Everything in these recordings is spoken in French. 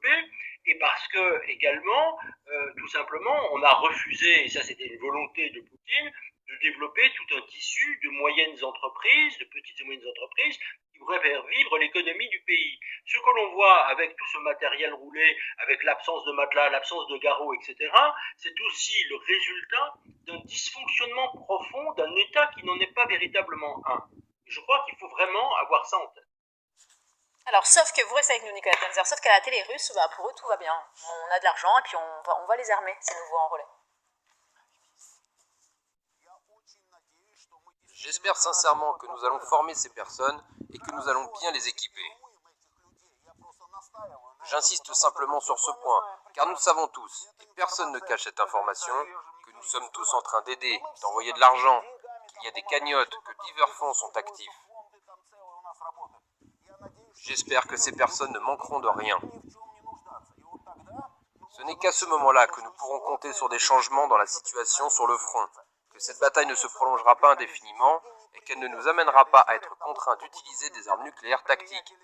développer, et parce que également, tout simplement, on a refusé, et ça c'était une volonté de Poutine, de développer tout un tissu de moyennes entreprises, de petites et moyennes entreprises, qui pourraient faire vivre l'économie du pays. Ce que l'on voit avec tout ce matériel roulé, avec l'absence de matelas, l'absence de garrots, etc., c'est aussi le résultat d'un dysfonctionnement profond d'un État qui n'en est pas véritablement un. Je crois qu'il faut vraiment avoir ça en tête. Alors, sauf que vous restez avec nous, Nicolas Tenzer, sauf qu'à la télé russe, bah, pour eux, tout va bien. On a de l'argent et puis on va les armer, ces nouveaux enrôlés. J'espère sincèrement que nous allons former ces personnes et que nous allons bien les équiper. J'insiste simplement sur ce point, car nous savons tous, et personne ne cache cette information, que nous sommes tous en train d'aider, d'envoyer de l'argent, qu'il y a des cagnottes, que divers fonds sont actifs. J'espère que ces personnes ne manqueront de rien. Ce n'est qu'à ce moment-là que nous pourrons compter sur des changements dans la situation sur le front, que cette bataille ne se prolongera pas indéfiniment et qu'elle ne nous amènera pas à être contraints d'utiliser des armes nucléaires tactiques,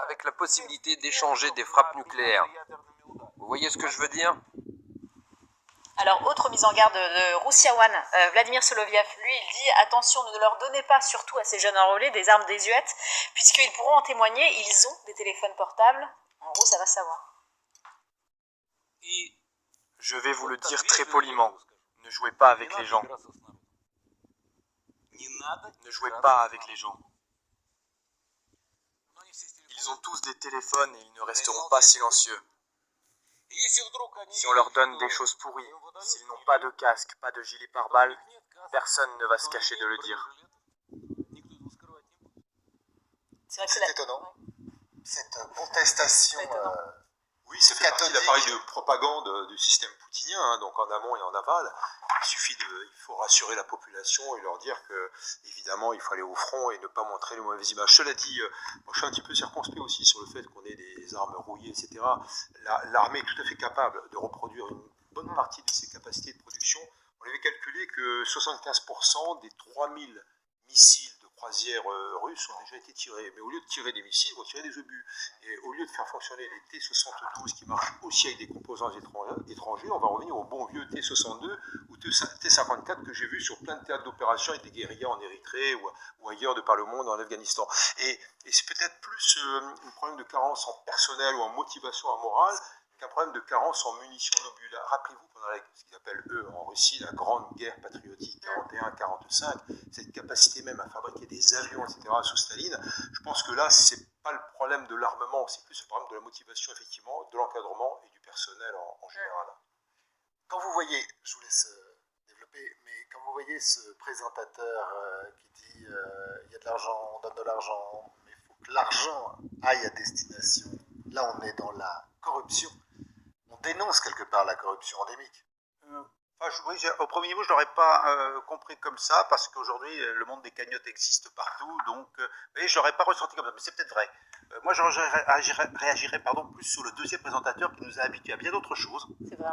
avec la possibilité d'échanger des frappes nucléaires. Vous voyez ce que je veux dire ? Alors, autre mise en garde de Roussiawan, Vladimir Soloviev, lui, il dit « Attention, ne leur donnez pas, surtout à ces jeunes enrôlés, des armes désuètes, puisqu'ils pourront en témoigner, ils ont des téléphones portables. » En gros, ça va se savoir. Je vais vous le dire très poliment, ne jouez pas avec les gens. Ne jouez pas avec les gens. Ils ont tous des téléphones et ils ne resteront pas silencieux. Si on leur donne des choses pourries, s'ils n'ont pas de casque, pas de gilet pare-balles, personne ne va se cacher de le dire. C'est étonnant. Cette contestation... Oui, ça fait partie de l'appareil de propagande du système poutinien, hein, donc en amont et en aval. Il faut rassurer la population et leur dire que, évidemment, il faut aller au front et ne pas montrer les mauvaises images. Cela dit, moi, je suis un petit peu circonspect aussi sur le fait qu'on ait des armes rouillées, etc. L'armée est tout à fait capable de reproduire une bonne partie de ses capacités de production. On avait calculé que 75% des 3000 missiles de croisière russes ont déjà été tirés. Mais au lieu de tirer des missiles, on tirait des obus. Et au lieu de faire fonctionner les T-72 qui marchent aussi avec des composants étrangers, on va revenir au bon vieux T-62 ou T-54 que j'ai vu sur plein de théâtres d'opération avec des guérillas en Érythrée ou ailleurs de par le monde, en Afghanistan. Et c'est peut-être plus un problème de carence en personnel ou en motivation, en morale, qu'un problème de carence en munitions et obus. Rappelez-vous pendant ce qu'ils appellent eux en Russie la grande guerre patriotique 41-45, cette capacité même à fabriquer des avions, etc. sous Staline, je pense que là c'est pas le problème de l'armement, c'est plus le problème de la motivation effectivement, de l'encadrement et du personnel en général. Quand vous voyez, je vous laisse développer, mais quand vous voyez ce présentateur qui dit il y a de l'argent, on donne de l'argent, mais il faut que l'argent aille à destination, là on est dans la corruption. On dénonce quelque part la corruption endémique. Oui, au premier niveau, je ne l'aurais pas compris comme ça, parce qu'aujourd'hui, le monde des cagnottes existe partout, donc je ne l'aurais pas ressenti comme ça, mais c'est peut-être vrai. Moi, je réagirais plus sur le deuxième présentateur qui nous a habitués à bien d'autres choses. C'est vrai.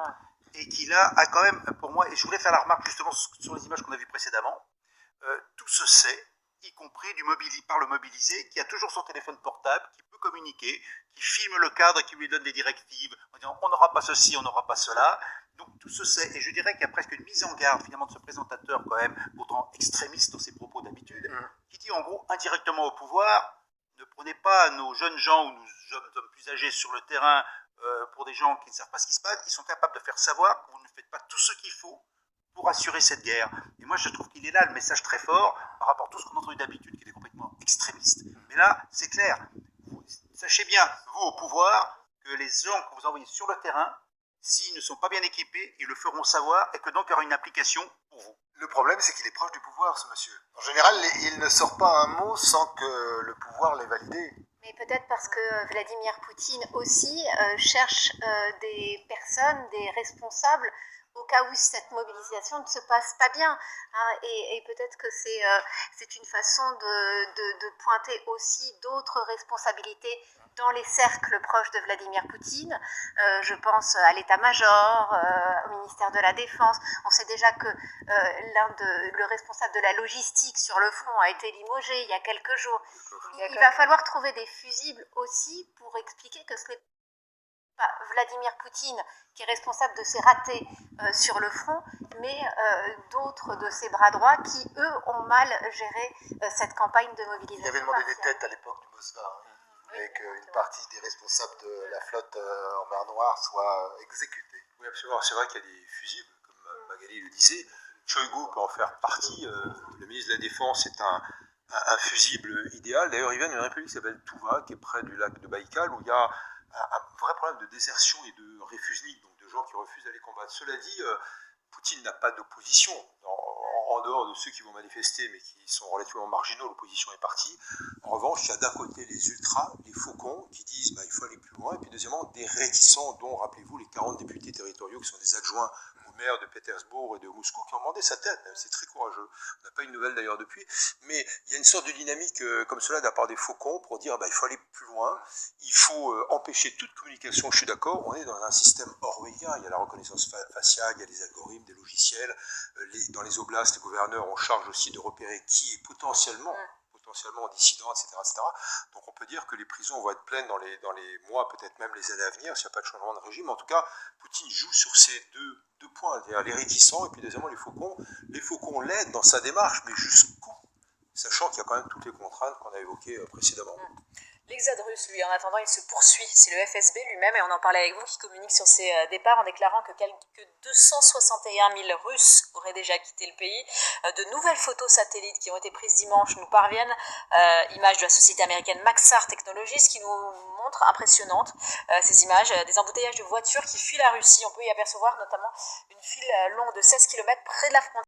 Et qui là a quand même, pour moi, et je voulais faire la remarque justement sur les images qu'on a vues précédemment, tout se sait, y compris par le mobilisé, qui a toujours son téléphone portable, qui peut communiquer, qui filme le cadre et qui lui donne des directives en disant on n'aura pas ceci, on n'aura pas cela. Donc tout se sait, et je dirais qu'il y a presque une mise en garde finalement de ce présentateur quand même, pourtant extrémiste dans ses propos d'habitude, qui dit en gros indirectement au pouvoir, ne prenez pas nos jeunes gens ou nos jeunes hommes plus âgés sur le terrain pour des gens qui ne savent pas ce qui se passe, ils sont capables de faire savoir que vous ne faites pas tout ce qu'il faut pour assurer cette guerre. Et moi je trouve qu'il est là le message très fort par rapport à tout ce qu'on a entendu d'habitude, qui est complètement extrémiste. Mais là, c'est clair, sachez bien, vous au pouvoir, que les gens que vous envoyez sur le terrain, s'ils ne sont pas bien équipés, ils le feront savoir et que donc il y aura une application pour vous. Le problème, c'est qu'il est proche du pouvoir, ce monsieur. En général, il ne sort pas un mot sans que le pouvoir l'ait validé. Mais peut-être parce que Vladimir Poutine aussi cherche des personnes, des responsables, au cas où cette mobilisation ne se passe pas bien. Hein, et peut-être que c'est une façon de pointer aussi d'autres responsabilités dans les cercles proches de Vladimir Poutine. Je pense à l'état-major, au ministère de la Défense. On sait déjà que le responsable de la logistique sur le front a été limogé il y a quelques jours. Il va falloir trouver des fusibles aussi pour expliquer que ce n'est Vladimir Poutine qui est responsable de ces ratés sur le front, mais d'autres de ses bras droits qui, eux, ont mal géré cette campagne de mobilisation. Il avait demandé des têtes à l'époque du Mossad, et qu'une partie des responsables de la flotte en mer Noire soient exécutés. Oui, absolument. C'est vrai qu'il y a des fusibles, comme Magali le disait. Shoigu peut en faire partie. Le ministre de la Défense est un fusible idéal. D'ailleurs, il vient d'une république qui s'appelle Touva, qui est près du lac de Baïkal, où il y a un vrai problème de désertion et de réfusniks, donc de gens qui refusent d'aller combattre. Cela dit, Poutine n'a pas d'opposition. En dehors de ceux qui vont manifester, mais qui sont relativement marginaux, l'opposition est partie. En revanche, il y a d'un côté les ultras, les faucons, qui disent il faut aller plus loin, et puis deuxièmement, des réticents, dont, rappelez-vous, les 40 députés territoriaux qui sont des adjoints au maire de Pétersbourg et de Moscou, qui ont demandé sa tête. C'est très courageux. On n'a pas une nouvelle d'ailleurs depuis, mais il y a une sorte de dynamique comme cela de la part des faucons pour dire il faut aller plus loin, il faut empêcher toute communication. Je suis d'accord, on est dans un système orwellien, il y a la reconnaissance faciale, il y a des algorithmes, des logiciels, dans les oblasts, les gouverneurs ont charge aussi de repérer qui est potentiellement dissident, etc., etc. Donc on peut dire que les prisons vont être pleines dans les mois, peut-être même les années à venir, s'il n'y a pas de changement de régime. En tout cas, Poutine joue sur ces deux points, c'est-à-dire les réticents et puis deuxièmement les faucons. Les faucons l'aident dans sa démarche, mais jusqu'où? Sachant qu'il y a quand même toutes les contraintes qu'on a évoquées précédemment. L'exode russe, lui, en attendant, il se poursuit. C'est le FSB lui-même, et on en parlait avec vous, qui communique sur ses départs en déclarant que 261 000 Russes auraient déjà quitté le pays. De nouvelles photos satellites qui ont été prises dimanche nous parviennent. Images de la société américaine Maxar Technologies qui nous montrent, impressionnantes, ces images, des embouteillages de voitures qui fuient la Russie. On peut y apercevoir notamment une file longue de 16 km près de la frontière.